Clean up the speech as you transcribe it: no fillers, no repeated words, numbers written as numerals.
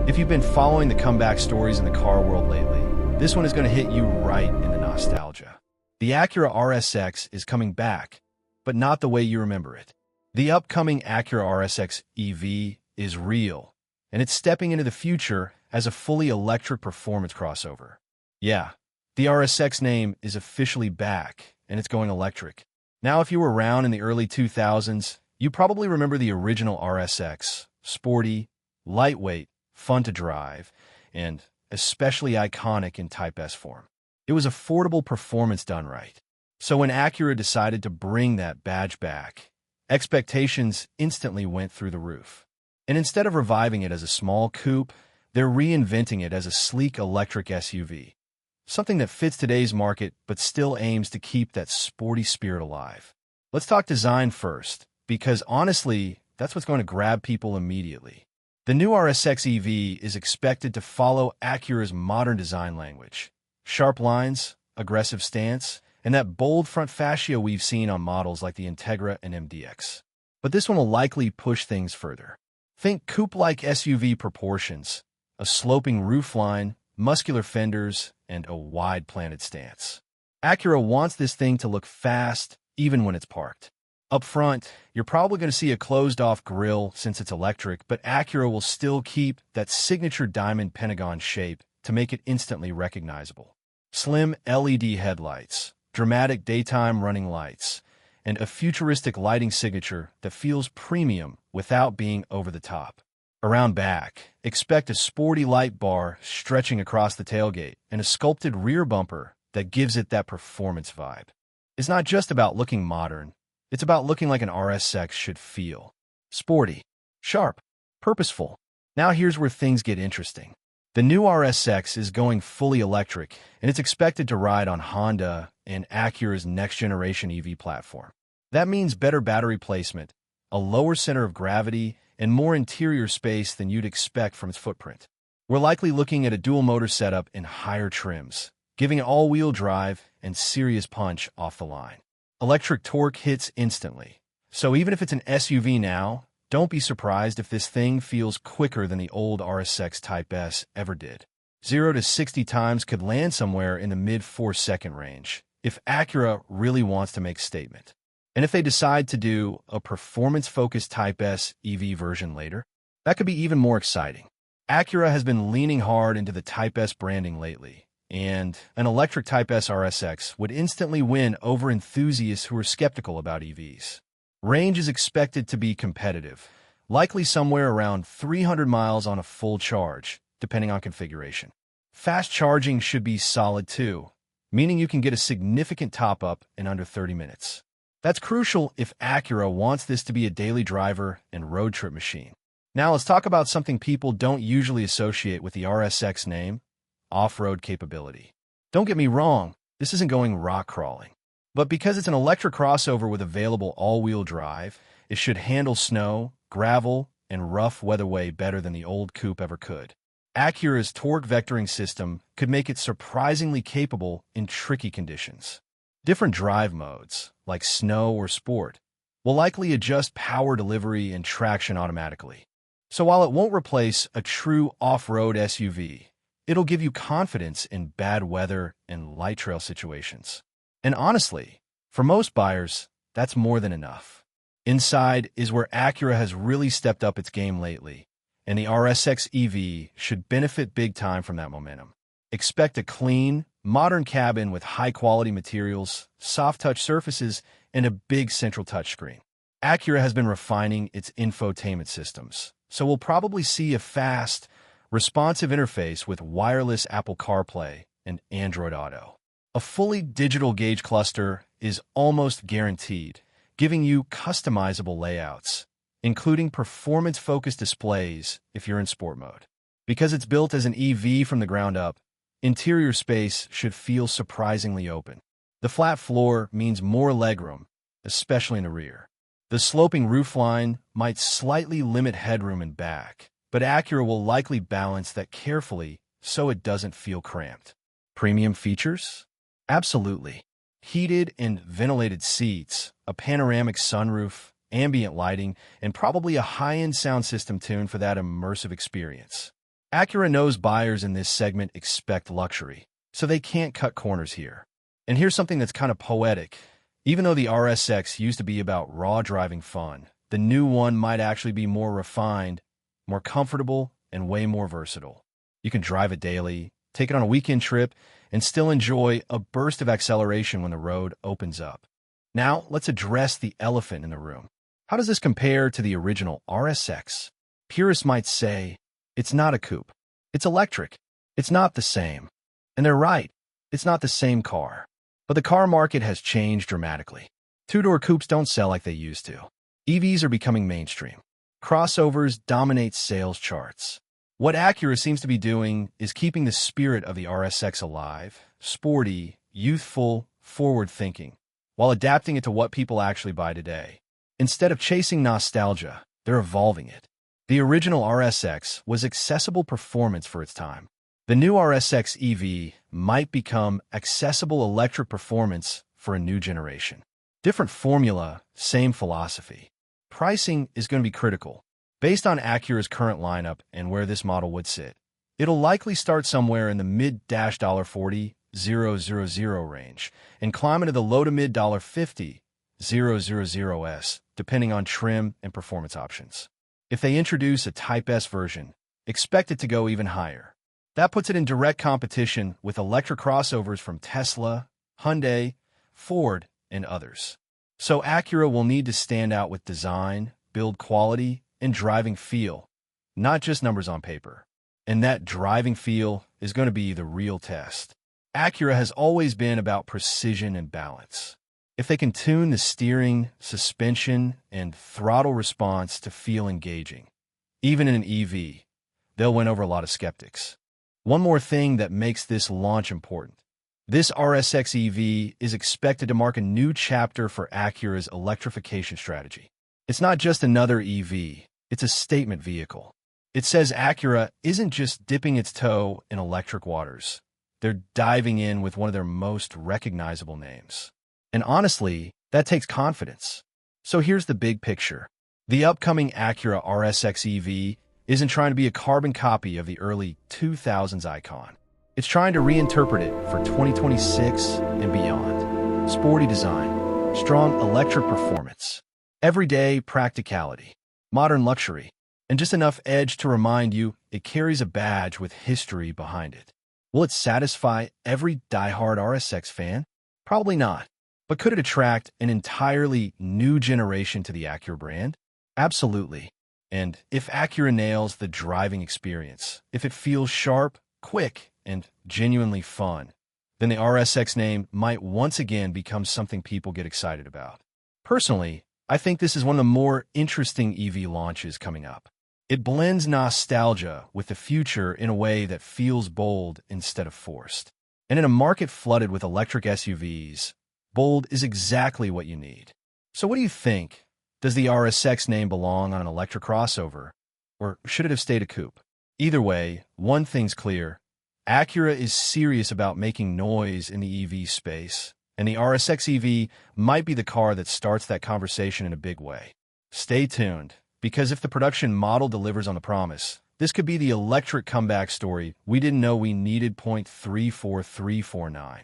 If you've been following the comeback stories in the car world lately, this one is going to hit you right in the nostalgia. The Acura RSX is coming back, but not the way you remember it. The upcoming Acura RSX EV is real, and it's stepping into the future as a fully electric performance crossover. Yeah, the RSX name is officially back, and it's going electric. Now, if you were around in the early 2000s, you probably remember the original RSX, sporty, lightweight, fun to drive, and especially iconic in Type S form. It was affordable performance done right. So when Acura decided to bring that badge back, expectations instantly went through the roof. And instead of reviving it as a small coupe, they're reinventing it as a sleek electric SUV. Something that fits today's market but still aims to keep that sporty spirit alive. Let's talk design first, because honestly, that's what's going to grab people immediately. The new RSX EV is expected to follow Acura's modern design language. Sharp lines, aggressive stance, and that bold front fascia we've seen on models like the Integra and MDX. But this one will likely push things further. Think coupe-like SUV proportions, a sloping roofline, muscular fenders, and a wide planted stance. Acura wants this thing to look fast, even when it's parked. Up front, you're probably going to see a closed-off grille since it's electric, but Acura will still keep that signature diamond pentagon shape to make it instantly recognizable. Slim LED headlights, dramatic daytime running lights, and a futuristic lighting signature that feels premium without being over the top. Around back, expect a sporty light bar stretching across the tailgate and a sculpted rear bumper that gives it that performance vibe. It's not just about looking modern, it's about looking like an RSX should feel. Sporty, sharp, purposeful. Now here's where things get interesting. The new RSX is going fully electric, and it's expected to ride on Honda and Acura's next-generation EV platform. That means better battery placement, a lower center of gravity, and more interior space than you'd expect from its footprint. We're likely looking at a dual-motor setup in higher trims, giving it all-wheel drive and serious punch off the line. Electric torque hits instantly, so even if it's an SUV now, don't be surprised if this thing feels quicker than the old RSX Type S ever did. 0 to 60 times could land somewhere in the mid-4-second range, if Acura really wants to make a statement. And if they decide to do a performance-focused Type S EV version later, that could be even more exciting. Acura has been leaning hard into the Type S branding lately, and an electric Type S RSX would instantly win over enthusiasts who are skeptical about EVs. Range is expected to be competitive, likely somewhere around 300 miles on a full charge, depending on configuration. Fast charging should be solid too, meaning you can get a significant top-up in under 30 minutes. That's crucial if Acura wants this to be a daily driver and road trip machine. Now let's talk about something people don't usually associate with the RSX name: off-road capability. Don't get me wrong, this isn't going rock crawling. But because it's an electric crossover with available all-wheel drive, it should handle snow, gravel, and rough weatherway better than the old coupe ever could. Acura's torque vectoring system could make it surprisingly capable in tricky conditions. Different drive modes, like snow or sport, will likely adjust power delivery and traction automatically. So while it won't replace a true off-road SUV, it'll give you confidence in bad weather and light trail situations. And honestly, for most buyers, that's more than enough. Inside is where Acura has really stepped up its game lately, and the RSX EV should benefit big time from that momentum. Expect a clean, modern cabin with high-quality materials, soft-touch surfaces, and a big central touchscreen. Acura has been refining its infotainment systems, so we'll probably see a fast, responsive interface with wireless Apple CarPlay and Android Auto. A fully digital gauge cluster is almost guaranteed, giving you customizable layouts, including performance-focused displays if you're in sport mode. Because it's built as an EV from the ground up, interior space should feel surprisingly open. The flat floor means more legroom, especially in the rear. The sloping roofline might slightly limit headroom in back, but Acura will likely balance that carefully so it doesn't feel cramped. Premium features? Absolutely. Heated and ventilated seats, a panoramic sunroof, ambient lighting, and probably a high-end sound system tuned for that immersive experience. Acura knows buyers in this segment expect luxury, so they can't cut corners here. And here's something that's kind of poetic. Even though the RSX used to be about raw driving fun, the new one might actually be more refined, more comfortable, and way more versatile. You can drive it daily, take it on a weekend trip, and still enjoy a burst of acceleration when the road opens up. Now, let's address the elephant in the room. How does this compare to the original RSX? Purists might say, it's not a coupe. It's electric. It's not the same. And they're right. It's not the same car. But the car market has changed dramatically. Two-door coupes don't sell like they used to. EVs are becoming mainstream. Crossovers dominate sales charts. What Acura seems to be doing is keeping the spirit of the RSX alive, sporty, youthful, forward-thinking, while adapting it to what people actually buy today. Instead of chasing nostalgia, they're evolving it. The original RSX was accessible performance for its time. The new RSX EV might become accessible electric performance for a new generation. Different formula, same philosophy. Pricing is going to be critical. Based on Acura's current lineup and where this model would sit, it'll likely start somewhere in the mid-$40,000 range and climb into the low to mid-$50,000s, depending on trim and performance options. If they introduce a Type S version, expect it to go even higher. That puts it in direct competition with electric crossovers from Tesla, Hyundai, Ford, and others. So Acura will need to stand out with design, build quality, and driving feel, not just numbers on paper. And that driving feel is going to be the real test. Acura has always been about precision and balance. If they can tune the steering, suspension, and throttle response to feel engaging, even in an EV, they'll win over a lot of skeptics. One more thing that makes this launch important. This RSX EV is expected to mark a new chapter for Acura's electrification strategy. It's not just another EV, it's a statement vehicle. It says Acura isn't just dipping its toe in electric waters. They're diving in with one of their most recognizable names. And honestly, that takes confidence. So here's the big picture. The upcoming Acura RSX EV isn't trying to be a carbon copy of the early 2000s icon. It's trying to reinterpret it for 2026 and beyond. Sporty design, strong electric performance, everyday practicality, modern luxury, and just enough edge to remind you it carries a badge with history behind it. Will it satisfy every diehard RSX fan? Probably not. But could it attract an entirely new generation to the Acura brand? Absolutely. And if Acura nails the driving experience, if it feels sharp, quick, and genuinely fun, then the RSX name might once again become something people get excited about. Personally, I think this is one of the more interesting EV launches coming up. It blends nostalgia with the future in a way that feels bold instead of forced. And in a market flooded with electric SUVs, bold is exactly what you need. So what do you think? Does the RSX name belong on an electric crossover, or should it have stayed a coupe? Either way, one thing's clear. Acura is serious about making noise in the EV space, and the RSX EV might be the car that starts that conversation in a big way. Stay tuned, because if the production model delivers on the promise, this could be the electric comeback story we didn't know we needed. 34349